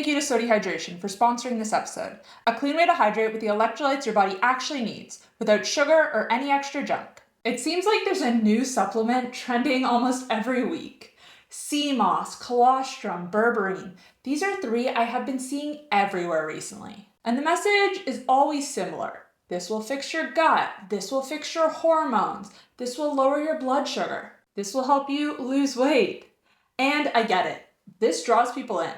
thank you to Sodii Hydration for sponsoring this episode, a clean way to hydrate with the electrolytes your body actually needs, without sugar or any extra junk. It seems like there's a new supplement trending almost every week. Sea moss, colostrum, berberine. These are 3 I have been seeing everywhere recently. And the message is always similar. This will fix your gut. This will fix your hormones. This will lower your blood sugar. This will help you lose weight. And I get it. This draws people in.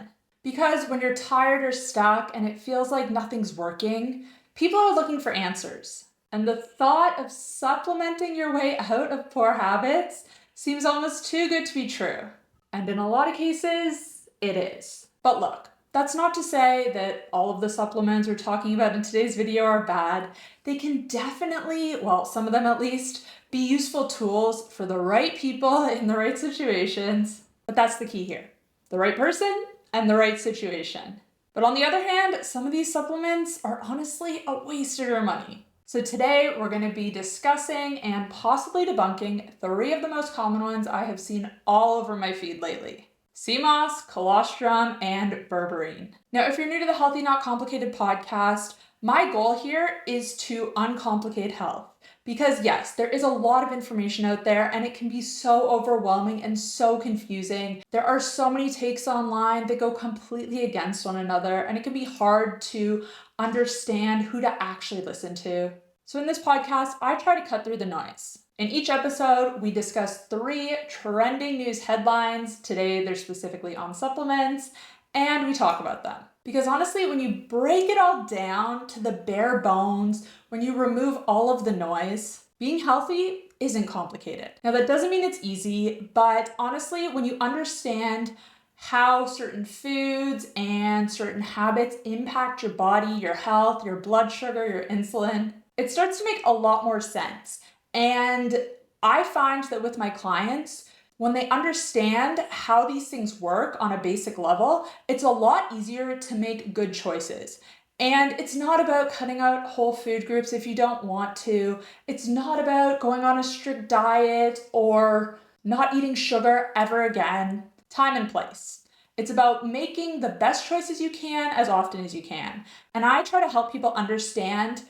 Because when you're tired or stuck and it feels like nothing's working, people are looking for answers. And the thought of supplementing your way out of poor habits seems almost too good to be true. And in a lot of cases, it is. But look, that's not to say that all of the supplements we're talking about in today's video are bad. They can definitely, well, some of them at least, be useful tools for the right people in the right situations. But that's the key here. The right person and the right situation. But on the other hand, some of these supplements are honestly a waste of your money. So today we're going to be discussing and possibly debunking 3 of the most common ones I have seen all over my feed lately. Sea moss, colostrum, and berberine. Now, if you're new to the Healthy Not Complicated podcast, my goal here is to uncomplicate health. Because yes, there is a lot of information out there and it can be so overwhelming and so confusing. There are so many takes online that go completely against one another, and it can be hard to understand who to actually listen to. So in this podcast, I try to cut through the noise. In each episode, we discuss 3 trending news headlines. Today, they're specifically on supplements, and we talk about them. Because honestly, when you break it all down to the bare bones, when you remove all of the noise, being healthy isn't complicated. Now, that doesn't mean it's easy, but honestly, when you understand how certain foods and certain habits impact your body, your health, your blood sugar, your insulin, it starts to make a lot more sense. And I find that with my clients, when they understand how these things work on a basic level, it's a lot easier to make good choices. And it's not about cutting out whole food groups if you don't want to. It's not about going on a strict diet or not eating sugar ever again. Time and place. It's about making the best choices you can as often as you can. And I try to help people understand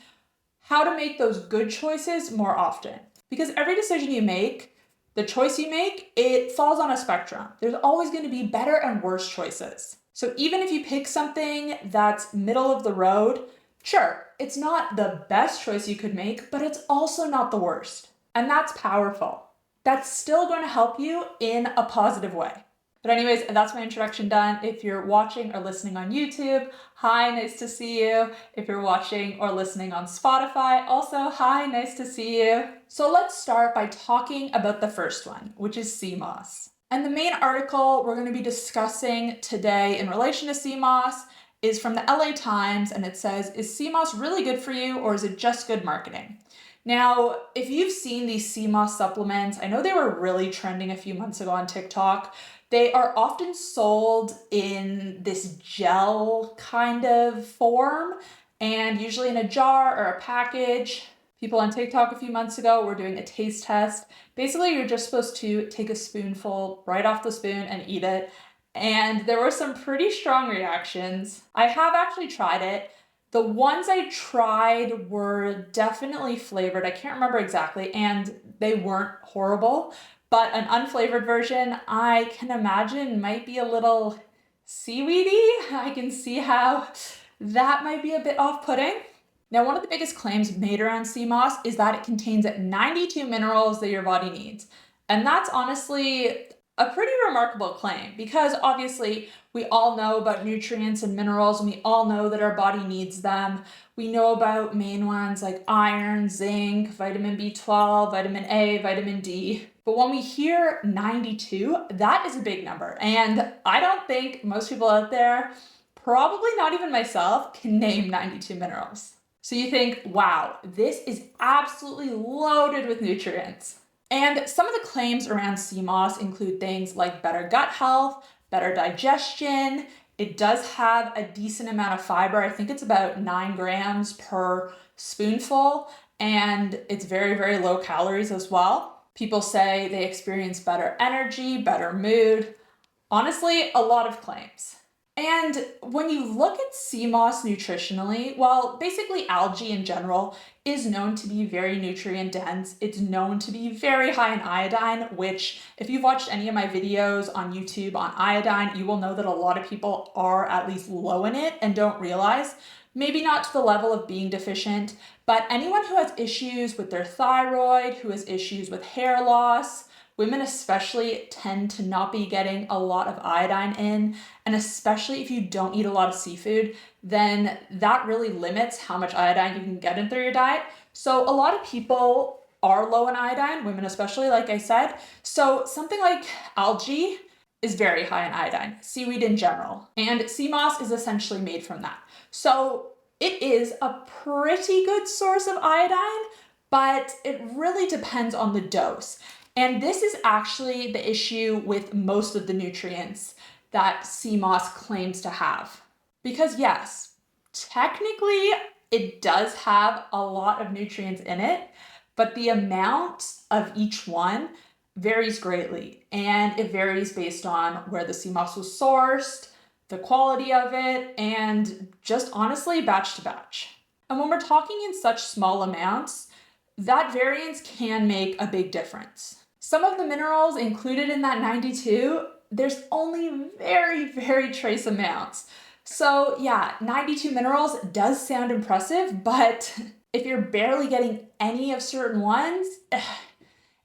how to make those good choices more often. Because every decision you make, the choice you make, it falls on a spectrum. There's always going to be better and worse choices. So even if you pick something that's middle of the road, sure, it's not the best choice you could make, but it's also not the worst. And that's powerful. That's still going to help you in a positive way. But anyways, that's my introduction done. If you're watching or listening on YouTube, hi, nice to see you. If you're watching or listening on Spotify, also hi, nice to see you. So let's start by talking about the first one, which is sea moss. And the main article we're going to be discussing today in relation to sea moss is from the LA Times, and it says, is sea moss really good for you, or is it just good marketing? Now, if you've seen these sea moss supplements, I know they were really trending a few months ago on TikTok. They are often sold in this gel kind of form, and usually in a jar or a package. People on TikTok a few months ago were doing a taste test. Basically, you're just supposed to take a spoonful right off the spoon and eat it. And there were some pretty strong reactions. I have actually tried it. The ones I tried were definitely flavored. I can't remember exactly, and they weren't horrible. But an unflavored version, I can imagine, might be a little seaweedy. I can see how that might be a bit off-putting. Now, one of the biggest claims made around sea moss is that it contains 92 minerals that your body needs. And that's honestly a pretty remarkable claim, because obviously we all know about nutrients and minerals, and we all know that our body needs them. We know about main ones like iron, zinc, vitamin B12, vitamin A, vitamin D. But when we hear 92, that is a big number. And I don't think most people out there, probably not even myself, can name 92 minerals. So you think, wow, this is absolutely loaded with nutrients. And some of the claims around sea moss include things like better gut health, better digestion. It does have a decent amount of fiber. I think it's about 9 grams per spoonful, and it's very, very low calories as well. People say they experience better energy, better mood. Honestly, a lot of claims. And when you look at sea moss nutritionally, well, basically algae in general is known to be very nutrient dense. It's known to be very high in iodine, which if you've watched any of my videos on YouTube on iodine, you will know that a lot of people are at least low in it and don't realize. Maybe not to the level of being deficient, but anyone who has issues with their thyroid, who has issues with hair loss, women especially tend to not be getting a lot of iodine in, and especially if you don't eat a lot of seafood, then that really limits how much iodine you can get in through your diet. So a lot of people are low in iodine, women especially, like I said. So something like algae is very high in iodine, seaweed in general, and sea moss is essentially made from that. So it is a pretty good source of iodine, but it really depends on the dose. And this is actually the issue with most of the nutrients that sea moss claims to have. Because yes, technically it does have a lot of nutrients in it, but the amount of each one varies greatly. And it varies based on where the sea moss was sourced, the quality of it, and just honestly batch to batch. And when we're talking in such small amounts, that variance can make a big difference. Some of the minerals included in that 92, there's only very, very trace amounts. So yeah, 92 minerals does sound impressive, but if you're barely getting any of certain ones,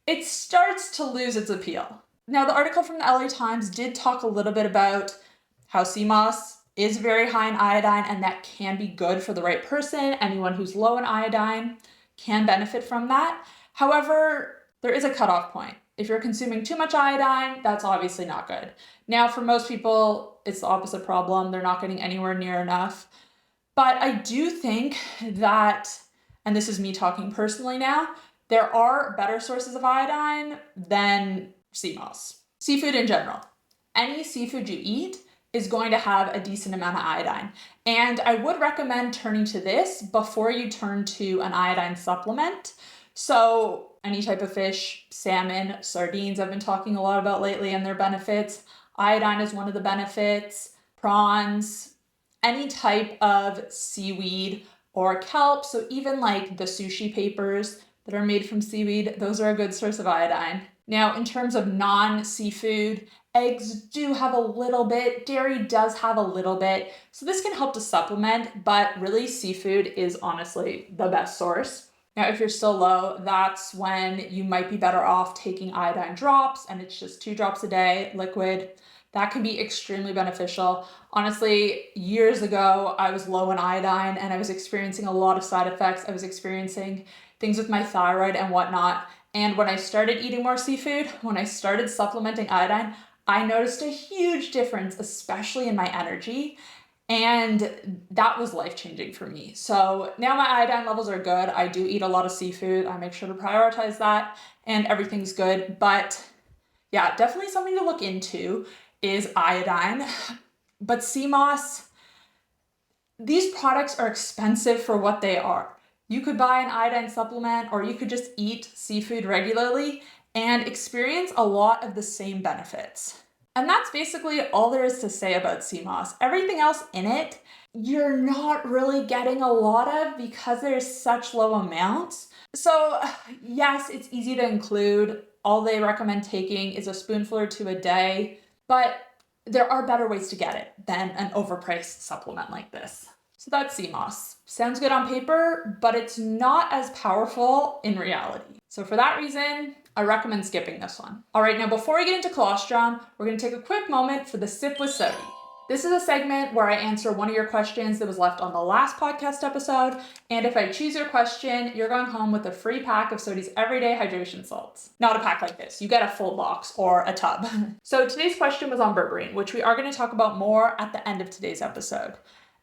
it starts to lose its appeal. Now, the article from the LA Times did talk a little bit about how sea moss is very high in iodine and that can be good for the right person. Anyone who's low in iodine can benefit from that. However, there is a cutoff point. If you're consuming too much iodine, that's obviously not good. Now, for most people, it's the opposite problem. They're not getting anywhere near enough. But I do think that, and this is me talking personally now, there are better sources of iodine than sea moss. Seafood in general. Any seafood you eat is going to have a decent amount of iodine. And I would recommend turning to this before you turn to an iodine supplement. So any type of fish, salmon, sardines, I've been talking a lot about lately and their benefits. Iodine is one of the benefits. Prawns, any type of seaweed or kelp. So even like the sushi papers that are made from seaweed, those are a good source of iodine. Now, in terms of non-seafood, eggs do have a little bit, dairy does have a little bit. So this can help to supplement, but really seafood is honestly the best source. Now, if you're still low, that's when you might be better off taking iodine drops, and it's just 2 drops a day, liquid. That can be extremely beneficial. Honestly, years ago, I was low in iodine and I was experiencing a lot of side effects. I was experiencing things with my thyroid and whatnot. And when I started eating more seafood, when I started supplementing iodine, I noticed a huge difference, especially in my energy. And that was life-changing for me. So now my iodine levels are good. I do eat a lot of seafood. I make sure to prioritize that and everything's good. But yeah, definitely something to look into is iodine. But sea moss, these products are expensive for what they are. You could buy an iodine supplement or you could just eat seafood regularly and experience a lot of the same benefits. And that's basically all there is to say about sea moss. Everything else in it, you're not really getting a lot of because there's such low amounts. So yes, it's easy to include. All they recommend taking is a spoonful or 2 a day, but there are better ways to get it than an overpriced supplement like this. So that's sea moss. Sounds good on paper, but it's not as powerful in reality. So for that reason, I recommend skipping this one. All right, now before we get into colostrum, we're gonna take a quick moment for the Sip with Sodii. This is a segment where I answer one of your questions that was left on the last podcast episode, and if I choose your question, you're going home with a free pack of Sodii's everyday hydration salts. Not a pack like this, you get a full box or a tub. So today's question was on berberine, which we are gonna talk about more at the end of today's episode.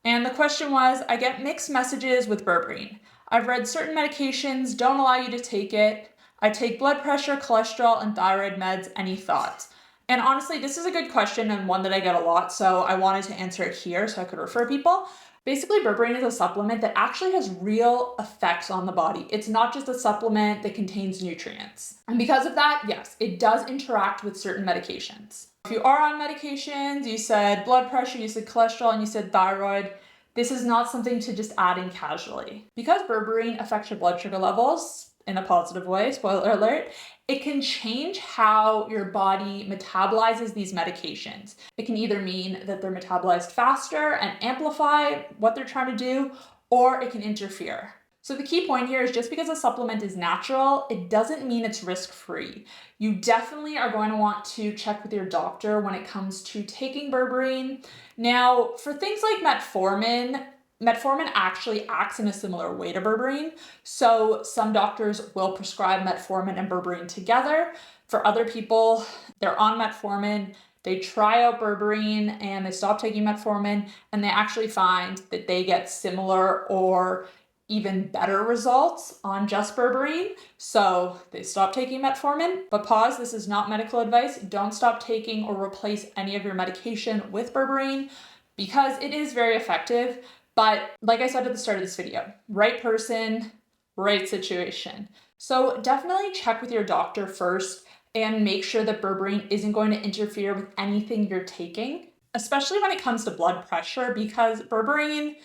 And the question was, I get mixed messages with berberine. I've read certain medications don't allow you to take it. I take blood pressure, cholesterol, and thyroid meds. Any thoughts? And honestly, this is a good question and one that I get a lot, so I wanted to answer it here so I could refer people. Basically, berberine is a supplement that actually has real effects on the body. It's not just a supplement that contains nutrients. And because of that, yes, it does interact with certain medications. If you are on medications, you said blood pressure, you said cholesterol, and you said thyroid, this is not something to just add in casually. Because berberine affects your blood sugar levels in a positive way, spoiler alert, it can change how your body metabolizes these medications. It can either mean that they're metabolized faster and amplify what they're trying to do, or it can interfere. So the key point here is just because a supplement is natural, it doesn't mean it's risk-free. You definitely are going to want to check with your doctor when it comes to taking berberine. Now, for things like metformin actually acts in a similar way to berberine. So some doctors will prescribe metformin and berberine together. For other people, they're on metformin, they try out berberine and they stop taking metformin, and they actually find that they get similar or even better results on just berberine. So they stop taking metformin, but pause, this is not medical advice. Don't stop taking or replace any of your medication with berberine because it is very effective. But like I said at the start of this video, right person, right situation. So definitely check with your doctor first and make sure that berberine isn't going to interfere with anything you're taking, especially when it comes to blood pressure, because berberine,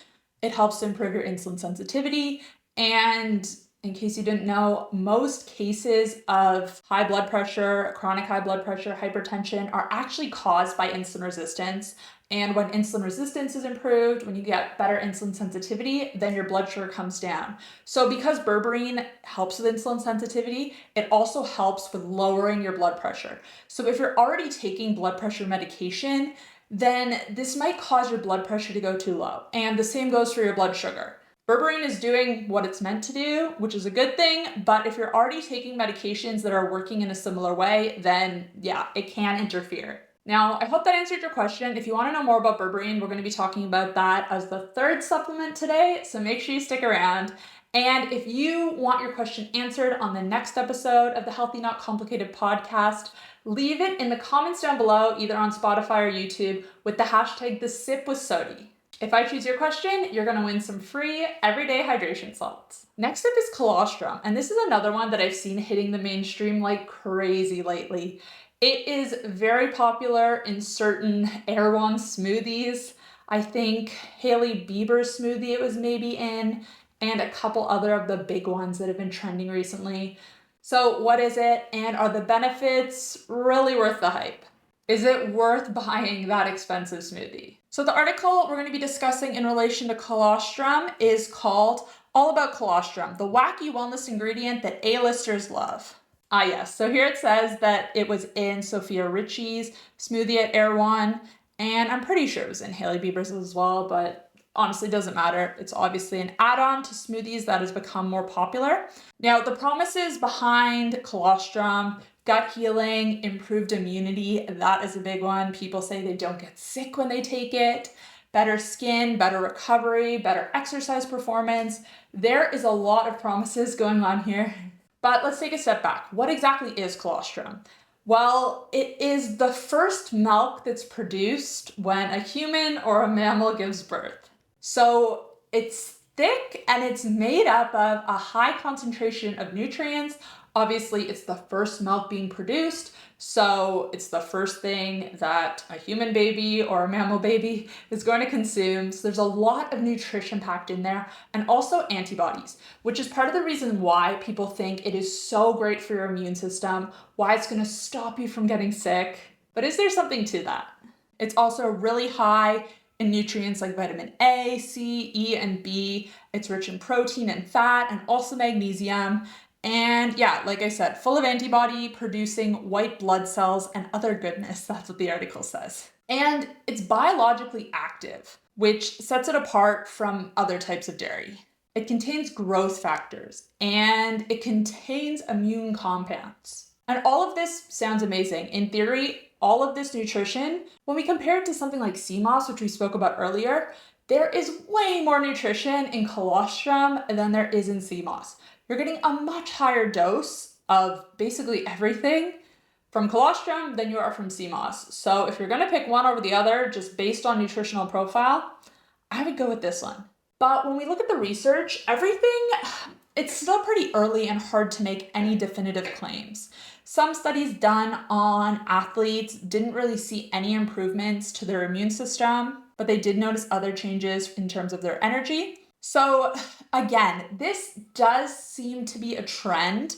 it helps to improve your insulin sensitivity. And in case you didn't know, most cases of high blood pressure, chronic high blood pressure, hypertension are actually caused by insulin resistance. And when insulin resistance is improved, when you get better insulin sensitivity, then your blood sugar comes down. So because berberine helps with insulin sensitivity, it also helps with lowering your blood pressure. So if you're already taking blood pressure medication, then this might cause your blood pressure to go too low. And the same goes for your blood sugar. Berberine is doing what it's meant to do, which is a good thing, but if you're already taking medications that are working in a similar way, then yeah, it can interfere. Now, I hope that answered your question. If you want to know more about berberine, we're going to be talking about that as the third supplement today, so make sure you stick around. And if you want your question answered on the next episode of the Healthy Not Complicated podcast, leave it in the comments down below, either on Spotify or YouTube, with the hashtag #TheSipWithSodii. If I choose your question, you're going to win some free everyday hydration salts. Next up is colostrum, and this is another one that I've seen hitting the mainstream like crazy lately. It is very popular in certain Erewhon smoothies. I think Hailey Bieber's smoothie it was maybe in, and a couple other of the big ones that have been trending recently. So what is it, and are the benefits really worth the hype? Is it worth buying that expensive smoothie? So the article we're going to be discussing in relation to colostrum is called All About Colostrum, the wacky wellness ingredient that A-listers love. Ah yes, so here it says that it was in Sophia Richie's smoothie at Erewhon, and I'm pretty sure it was in Hailey Bieber's as well, but honestly doesn't matter. It's obviously an add-on to smoothies that has become more popular. Now, the promises behind colostrum: gut healing, improved immunity, that is a big one. People say they don't get sick when they take it. Better skin, better recovery, better exercise performance. There is a lot of promises going on here. But let's take a step back. What exactly is colostrum? Well, it is the first milk that's produced when a human or a mammal gives birth. So it's thick and it's made up of a high concentration of nutrients. Obviously, it's the first milk being produced, so it's the first thing that a human baby or a mammal baby is going to consume. So there's a lot of nutrition packed in there, and also antibodies, which is part of the reason why people think it is so great for your immune system, why it's going to stop you from getting sick. But is there something to that? It's also really high in nutrients like vitamin A, C, E, and B. It's rich in protein and fat, and also magnesium. And yeah, like I said, full of antibody producing white blood cells and other goodness. That's what the article says. And it's biologically active, which sets it apart from other types of dairy. It contains growth factors and it contains immune compounds. And all of this sounds amazing. In theory, all of this nutrition, when we compare it to something like sea moss, which we spoke about earlier, there is way more nutrition in colostrum than there is in sea moss. You're getting a much higher dose of basically everything, from colostrum than you are from sea moss. So if you're gonna pick one over the other, just based on nutritional profile, I would go with this one. But when we look at the research, it's still pretty early and hard to make any definitive claims. Some studies done on athletes didn't really see any improvements to their immune system, but they did notice other changes in terms of their energy. So again, this does seem to be a trend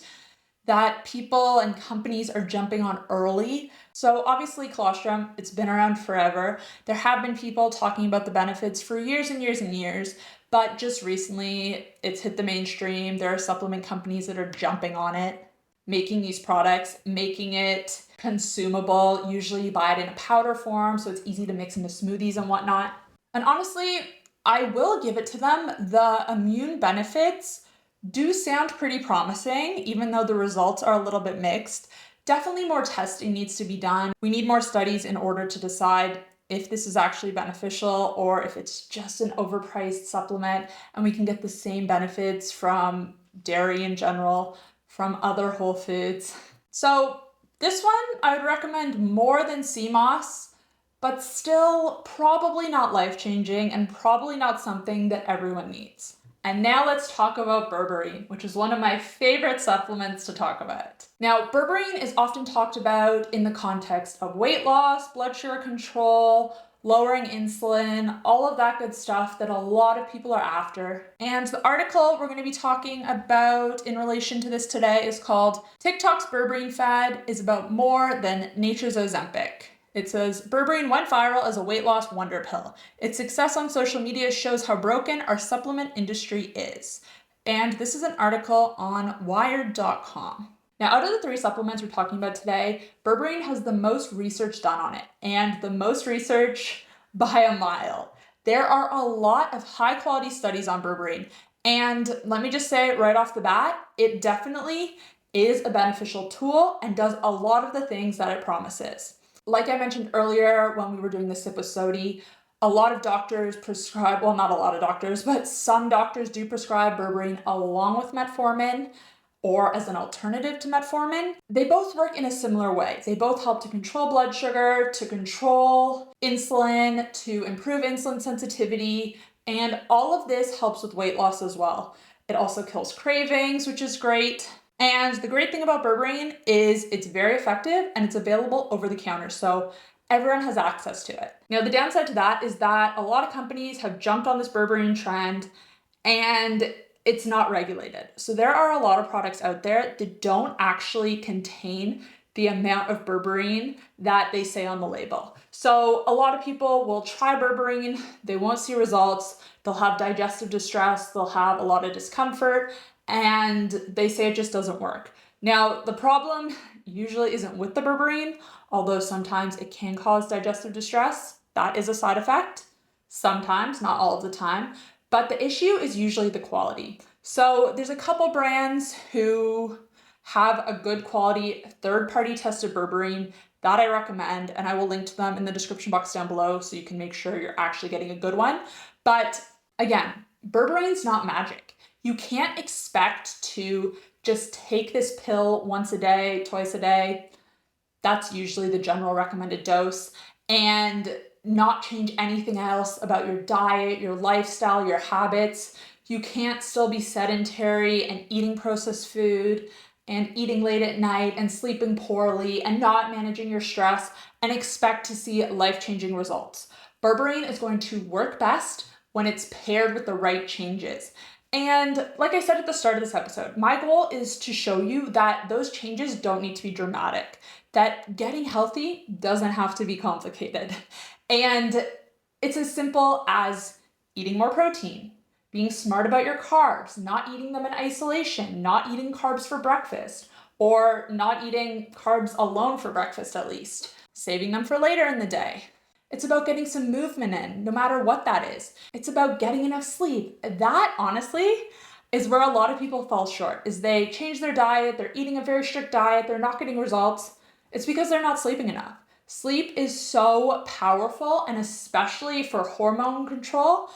that people and companies are jumping on early. So obviously colostrum, it's been around forever. There have been people talking about the benefits for years and years and years, but just recently it's hit the mainstream. There are supplement companies that are jumping on it, making these products, making it consumable. Usually you buy it in a powder form, so it's easy to mix into smoothies and whatnot. And honestly, I will give it to them. The immune benefits do sound pretty promising, even though the results are a little bit mixed. Definitely more testing needs to be done. We need more studies in order to decide if this is actually beneficial or if it's just an overpriced supplement and we can get the same benefits from dairy in general, from other whole foods. So this one I would recommend more than sea moss, but still probably not life-changing and probably not something that everyone needs. And now let's talk about berberine, which is one of my favorite supplements to talk about. Now, berberine is often talked about in the context of weight loss, blood sugar control, lowering insulin, all of that good stuff that a lot of people are after. And the article we're going to be talking about in relation to this today is called "TikTok's Berberine Fad is About More Than Nature's Ozempic." It says, Berberine went viral as a weight loss wonder pill. Its success on social media shows how broken our supplement industry is. And this is an article on wired.com. Now, out of the 3 supplements we're talking about today, berberine has the most research done on it, and the most research by a mile. There are a lot of high quality studies on berberine, and let me just say right off the bat, it definitely is a beneficial tool and does a lot of the things that it promises. Like I mentioned earlier when we were doing the sip with Sodii, a lot of doctors prescribe, well, not a lot of doctors, but some doctors do prescribe berberine along with metformin or as an alternative to metformin. They both work in a similar way. They both help to control blood sugar, to control insulin, to improve insulin sensitivity, and all of this helps with weight loss as well. It also kills cravings, which is great. And the great thing about berberine is it's very effective and it's available over the counter, so everyone has access to it. Now, the downside to that is that a lot of companies have jumped on this berberine trend and it's not regulated. So there are a lot of products out there that don't actually contain the amount of berberine that they say on the label. So a lot of people will try berberine, they won't see results, they'll have digestive distress, they'll have a lot of discomfort, and they say it just doesn't work. Now, the problem usually isn't with the berberine, although sometimes it can cause digestive distress. That is a side effect. Sometimes, not all of the time. But the issue is usually the quality. So there's a couple brands who have a good quality third-party tested berberine that I recommend, and I will link to them in the description box down below so you can make sure you're actually getting a good one. But again, berberine's not magic. You can't expect to just take this pill once a day, twice a day. That's usually the general recommended dose, and not change anything else about your diet, your lifestyle, your habits. You can't still be sedentary and eating processed food and eating late at night and sleeping poorly and not managing your stress and expect to see life-changing results. Berberine is going to work best when it's paired with the right changes. And like I said at the start of this episode, my goal is to show you that those changes don't need to be dramatic, that getting healthy doesn't have to be complicated. And it's as simple as eating more protein, being smart about your carbs, not eating them in isolation, not eating carbs for breakfast, or not eating carbs alone for breakfast at least, saving them for later in the day. It's about getting some movement in, no matter what that is. It's about getting enough sleep. That, honestly, is where a lot of people fall short, is they change their diet, they're eating a very strict diet, they're not getting results. It's because they're not sleeping enough. Sleep is so powerful, and especially for hormone control.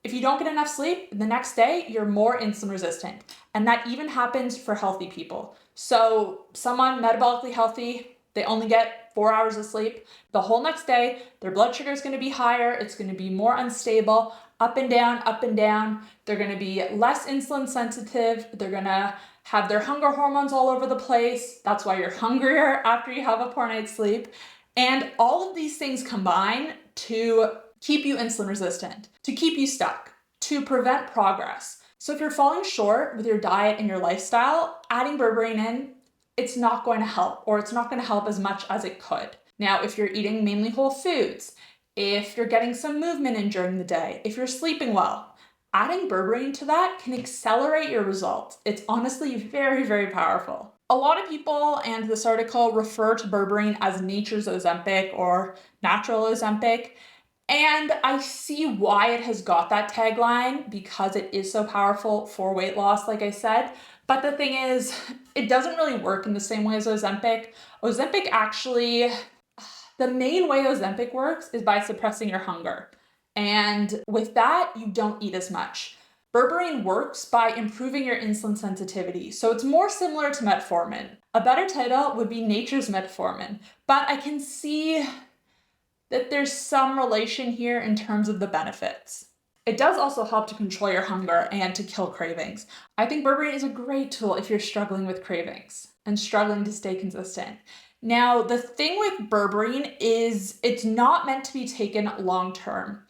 If you don't get enough sleep, the next day you're more insulin resistant. And that even happens for healthy people. So someone metabolically healthy, They only get 4 hours of sleep. The whole next day, their blood sugar is going to be higher. It's going to be more unstable, up and down, up and down. They're going to be less insulin sensitive. They're going to have their hunger hormones all over the place. That's why you're hungrier after you have a poor night's sleep. And all of these things combine to keep you insulin resistant, to keep you stuck, to prevent progress. So if you're falling short with your diet and your lifestyle, adding berberine in, it's not going to help, or it's not going to help as much as it could. Now, if you're eating mainly whole foods, if you're getting some movement in during the day, if you're sleeping well, adding berberine to that can accelerate your results. It's honestly very, very powerful. A lot of people and this article refer to berberine as nature's Ozempic or natural Ozempic. And I see why it has got that tagline, because it is so powerful for weight loss, like I said. But the thing is, it doesn't really work in the same way as Ozempic. Ozempic actually, the main way Ozempic works is by suppressing your hunger. And with that, you don't eat as much. Berberine works by improving your insulin sensitivity, so it's more similar to metformin. A better title would be nature's metformin, but I can see that there's some relation here in terms of the benefits. It does also help to control your hunger and to kill cravings. I think berberine is a great tool if you're struggling with cravings and struggling to stay consistent. Now, the thing with berberine is it's not meant to be taken long term.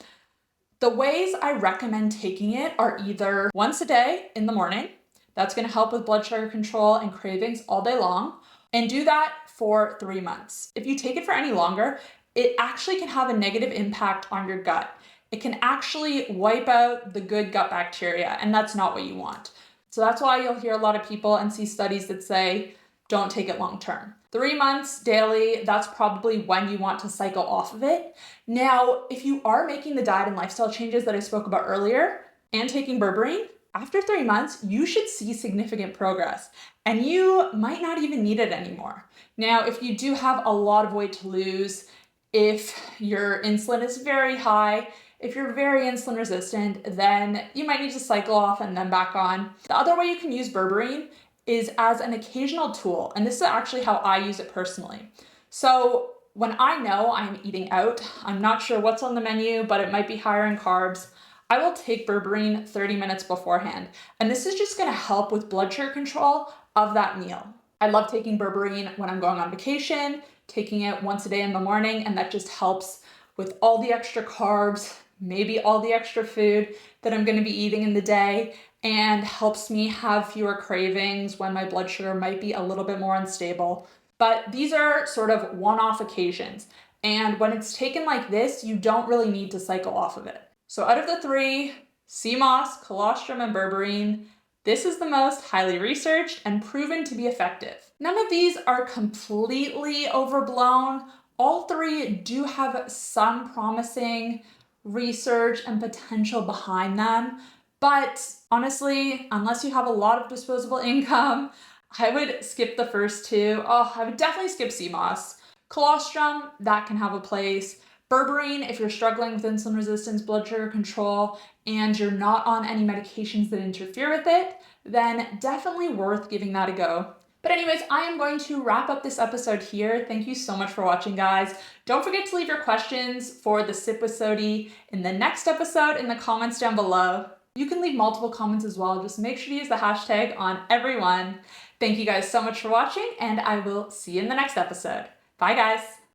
The ways I recommend taking it are either once a day in the morning. That's going to help with blood sugar control and cravings all day long. And do that for 3 months. If you take it for any longer, it actually can have a negative impact on your gut. It can actually wipe out the good gut bacteria, and that's not what you want. So that's why you'll hear a lot of people and see studies that say, don't take it long term. 3 months daily, that's probably when you want to cycle off of it. Now, if you are making the diet and lifestyle changes that I spoke about earlier and taking berberine, after 3 months, you should see significant progress, and you might not even need it anymore. Now, if you do have a lot of weight to lose, if your insulin is very high, if you're very insulin resistant, then you might need to cycle off and then back on. The other way you can use berberine is as an occasional tool, and this is actually how I use it personally. So when I know I'm eating out, I'm not sure what's on the menu, but it might be higher in carbs, I will take berberine 30 minutes beforehand. And this is just gonna help with blood sugar control of that meal. I love taking berberine when I'm going on vacation, taking it once a day in the morning, and that just helps with all the extra carbs, maybe all the extra food that I'm gonna be eating in the day, and helps me have fewer cravings when my blood sugar might be a little bit more unstable. But these are sort of one-off occasions. And when it's taken like this, you don't really need to cycle off of it. So out of the three, sea moss, colostrum, and berberine, this is the most highly researched and proven to be effective. None of these are completely overblown. All three do have some promising research and potential behind them. But honestly, unless you have a lot of disposable income, I would skip the first two. I would definitely skip sea moss. Colostrum, that can have a place. Berberine, if you're struggling with insulin resistance, blood sugar control, and you're not on any medications that interfere with it, then definitely worth giving that a go. But anyways, I am going to wrap up this episode here. Thank you so much for watching, guys. Don't forget to leave your questions for the Sip with Sodii in the next episode in the comments down below. You can leave multiple comments as well. Just make sure to use the hashtag on every one. Thank you guys so much for watching, and I will see you in the next episode. Bye, guys.